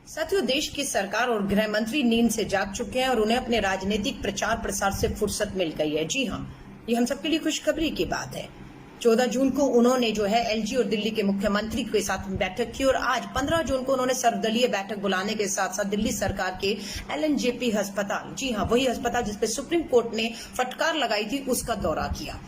साथियों, देश की सरकार और गृह मंत्री नींद से जाग चुके हैं और उन्हें अपने राजनीतिक प्रचार प्रसार से फुर्सत मिल गई है। जी हां, ये हम सबके लिए खुशखबरी की बात है। 14 जून को उन्होंने जो है एलजी और दिल्ली के मुख्यमंत्री के साथ बैठक की और आज 15 जून को उन्होंने सर्वदलीय बैठक बुलाने के साथ साथ दिल्ली सरकार के एलएनजेपी अस्पताल, जी हां, वही अस्पताल जिसपे सुप्रीम कोर्ट ने फटकार लगाई थी, उसका दौरा किया।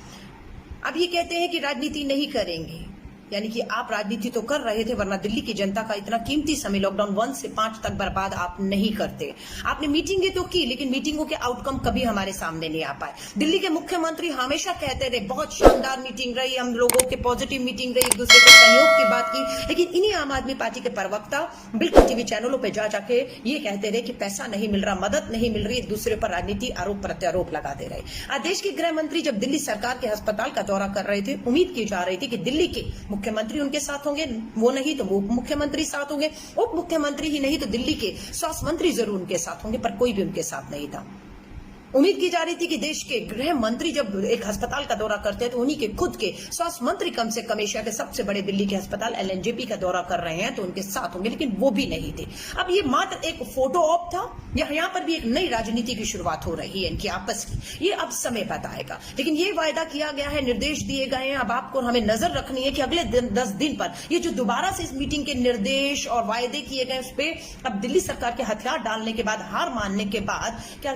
अब ये कहते हैं कि राजनीति नहीं करेंगे, यानी कि आप राजनीति तो कर रहे थे, वरना दिल्ली की जनता का इतना कीमती समय लॉकडाउन 1 से 5 तक बर्बाद आप नहीं करते। आपने मीटिंगें तो की, लेकिन मीटिंगों के आउटकम कभी हमारे सामने नहीं आ पाए। दिल्ली के मुख्यमंत्री हमेशा कहते रहे बहुत शानदार मीटिंग रही, हम लोगों के पॉजिटिव मीटिंग रही, एक दूसरे के सहयोग की बात की, लेकिन इन्हीं आम आदमी पार्टी के प्रवक्ता बिल्कुल टीवी चैनलों पर जा जाके ये कहते रहे कि पैसा नहीं मिल रहा, मदद नहीं मिल रही, एक दूसरे पर राजनीति आरोप प्रत्यारोप लगा दे रहे। आज देश के गृह मंत्री जब दिल्ली सरकार के अस्पताल का दौरा कर रहे थे, उम्मीद की जा रही थी कि दिल्ली के मुख्यमंत्री उनके साथ होंगे, वो नहीं तो उप मुख्यमंत्री साथ होंगे, उप मुख्यमंत्री ही नहीं तो दिल्ली के स्वास्थ्य मंत्री जरूर उनके साथ होंगे, पर कोई भी उनके साथ नहीं था। उम्मीद की जा रही थी कि देश के गृह मंत्री जब एक अस्पताल का दौरा करते हैं तो उन्हीं के खुद के स्वास्थ्य मंत्री कम से कम एशिया के सबसे बड़े दिल्ली के अस्पताल एलएनजेपी का दौरा कर रहे हैं तो उनके साथ होंगे, लेकिन वो भी नहीं थे। अब ये मात्र एक फोटो ऑप था या यहाँ पर भी एक नई राजनीति की शुरुआत हो रही है इनकी आपस की, ये अब समय बताएगा। लेकिन ये वायदा किया गया है, निर्देश दिए गए हैं, अब आपको हमें नजर रखनी है कि अगले 10 दिन पर ये जो दोबारा से इस मीटिंग के निर्देश और वायदे किए गए उस पर अब दिल्ली सरकार के हथियार डालने के बाद, हार मानने के बाद क्या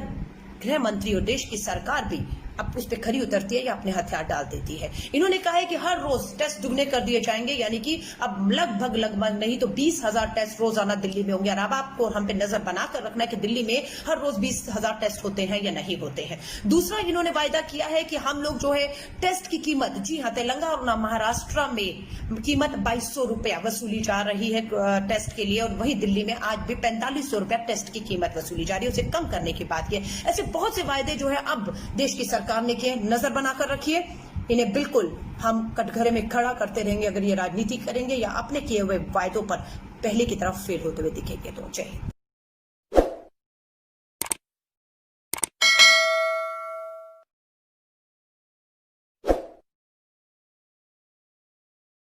गृह मंत्री और देश की सरकार भी अब उस पर खरी उतरती है या अपने हथियार डाल देती है। इन्होंने कहा है कि हर रोज टेस्ट दुगने कर दिए जाएंगे, यानी कि अब लगभग नहीं तो 20,000 टेस्ट रोजाना दिल्ली में होंगे। और अब आपको हम पे नजर बनाकर रखना है कि दिल्ली में हर रोज 20,000 टेस्ट होते हैं या नहीं होते हैं। दूसरा, इन्होंने वायदा किया है कि हम लोग जो है टेस्ट की कीमत, जी हाँ, तेलंगाना और महाराष्ट्र में कीमत 2200 रुपया वसूली जा रही है टेस्ट के लिए, और वही दिल्ली में आज भी 4500 रुपया टेस्ट की कीमत वसूली जा रही है, उसे कम करने की बात की है। ऐसे बहुत से वायदे जो है अब देश की सरकार ने किए, नजर बनाकर रखिए। इन्हें बिल्कुल हम कटघरे में खड़ा करते रहेंगे अगर ये राजनीति करेंगे या अपने किए हुए वायदों पर पहले की तरफ फेल होते हुए दिखेंगे। तो जय हिंद।